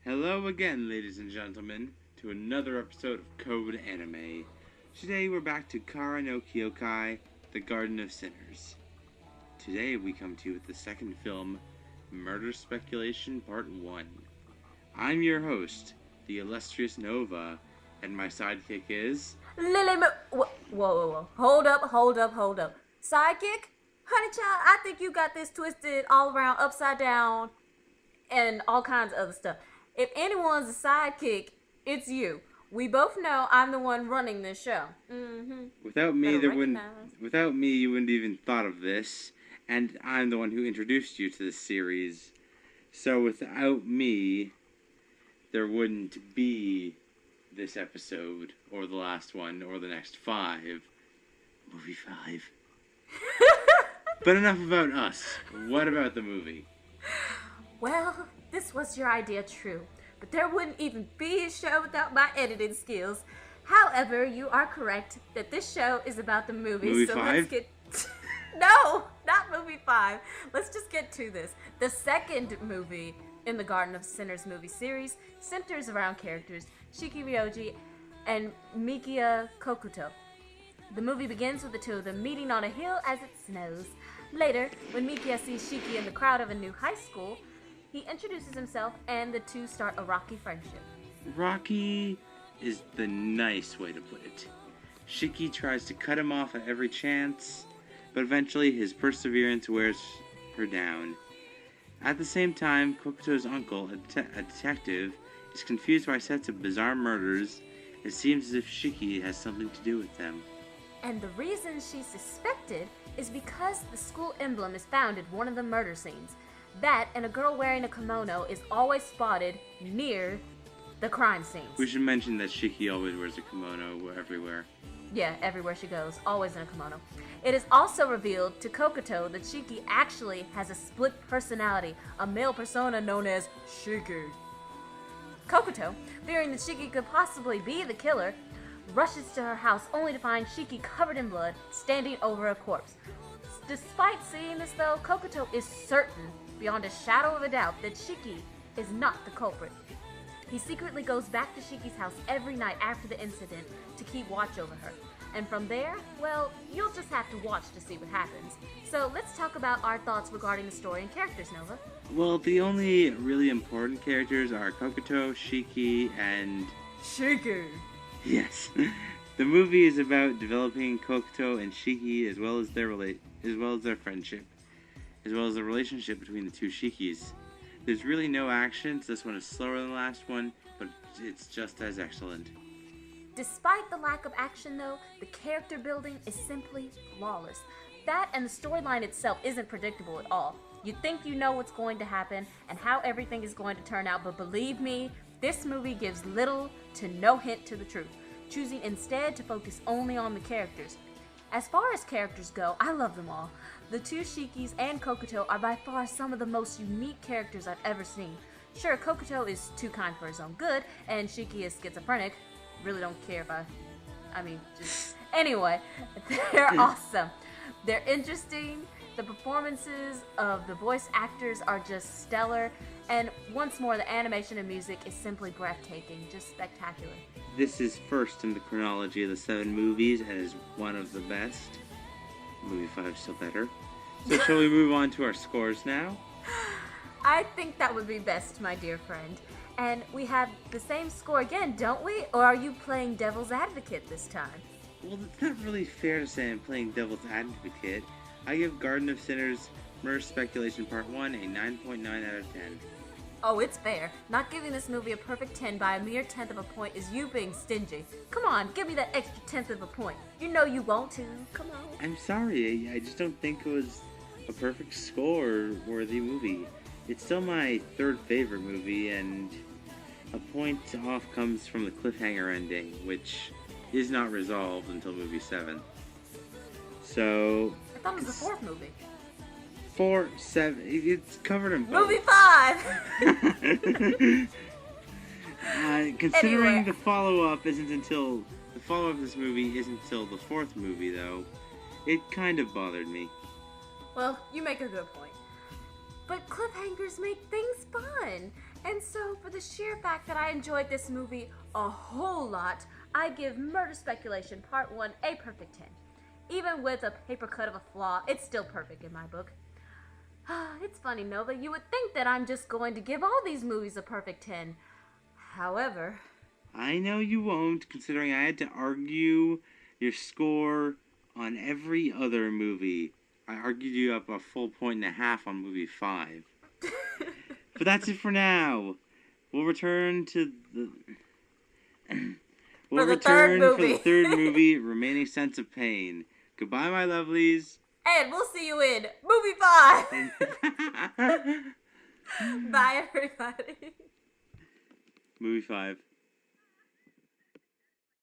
Hello again, ladies and gentlemen, to another episode of Code Anime. Today we're back to Kara no Kyoukai, The Garden of Sinners. Today we come to you with the second film, Murder Speculation Part 1. I'm your host, the illustrious Nova, and my sidekick is... Whoa. Hold up. Sidekick? Honey child, I think you got this twisted all around, upside down, and all kinds of other stuff. If anyone's a sidekick, it's you. We both know I'm the one running this show. Mm-hmm. Without me, you wouldn't even thought of this, and I'm the one who introduced you to this series. So without me, there wouldn't be this episode, or the last one, or the next 5. Movie 5. But enough about us. What about the movie? Well, this was your idea, true. But there wouldn't even be a show without my editing skills. However, you are correct that this show is about the movie. Movie so 5? Let's get... No, not movie 5. Let's just get to this. The second movie in the Garden of Sinners movie series centers around characters Shiki Ryoji and Mikia Kokuto. The movie begins with the two of them meeting on a hill as it snows. Later, when Mikia sees Shiki in the crowd of a new high school, he introduces himself and the two start a rocky friendship. Rocky is the nice way to put it. Shiki tries to cut him off at every chance, but eventually his perseverance wears her down. At the same time, Kokuto's uncle, a detective, is confused by sets of bizarre murders. It seems as if Shiki has something to do with them. And the reason she's suspected is because the school emblem is found in one of the murder scenes. That and a girl wearing a kimono is always spotted near the crime scenes. We should mention that Shiki always wears a kimono everywhere. Yeah, everywhere she goes, always in a kimono. It is also revealed to Kokuto that Shiki actually has a split personality, a male persona known as Shiki. Kokuto, fearing that Shiki could possibly be the killer, rushes to her house only to find Shiki covered in blood, standing over a corpse. Despite seeing this though, Kokuto is certain, beyond a shadow of a doubt, that Shiki is not the culprit. He secretly goes back to Shiki's house every night after the incident to keep watch over her. And from there, well, you'll just have to watch to see what happens. So let's talk about our thoughts regarding the story and characters, Nova. Well, the only really important characters are Kokuto, Shiki, and... Shiki! Yes. The movie is about developing Kokuto and Shiki as well as their friendship, as well as the relationship between the two Shikis. There's really no action, so this one is slower than the last one, but it's just as excellent. Despite the lack of action though, the character building is simply flawless. That and the storyline itself isn't predictable at all. You think you know what's going to happen and how everything is going to turn out, but believe me, this movie gives little to no hint to the truth, choosing instead to focus only on the characters. As far as characters go, I love them all. The two Shikis and Kokuto are by far some of the most unique characters I've ever seen. Sure, Kokuto is too kind for his own good, and Shiki is schizophrenic. Really don't care if Anyway, they're awesome. They're interesting. The performances of the voice actors are just stellar. And once more, the animation and music is simply breathtaking, just spectacular. This is first in the chronology of the 7 movies and is one of the best. Movie 5 is still better. So shall we move on to our scores now? I think that would be best, my dear friend. And we have the same score again, don't we? Or are you playing devil's advocate this time? Well, it's not really fair to say I'm playing devil's advocate. I give Garden of Sinners Murder Speculation Part 1 a 9.9 out of 10. Oh, it's fair. Not giving this movie a perfect 10 by a mere tenth of a point is you being stingy. Come on, give me that extra tenth of a point. You know you want to. Come on. I'm sorry, I just don't think it was a perfect score-worthy movie. It's still my 3rd favorite movie, and a point off comes from the cliffhanger ending, which is not resolved until movie 7. So... I thought it was the 4th movie. 4, 7, it's covered in both. Movie 5! Considering Anyway. the follow-up of this movie isn't until the 4th movie, though, it kind of bothered me. Well, you make a good point. But cliffhangers make things fun. And And so, for the sheer fact that I enjoyed this movie a whole lot, I give Murder Speculation Part 1 a perfect 10. Even with a paper cut of a flaw, it's still perfect in my book. It's funny, Nova, you would think that I'm just going to give all these movies a perfect 10. However... I know you won't, considering I had to argue your score on every other movie. I argued you up a full 1.5 on movie 5. But that's it for now. We'll return to the... for the third movie, Remaining Sense of Pain. Goodbye, my lovelies. And we'll see you in movie 5. Bye, everybody. Movie 5.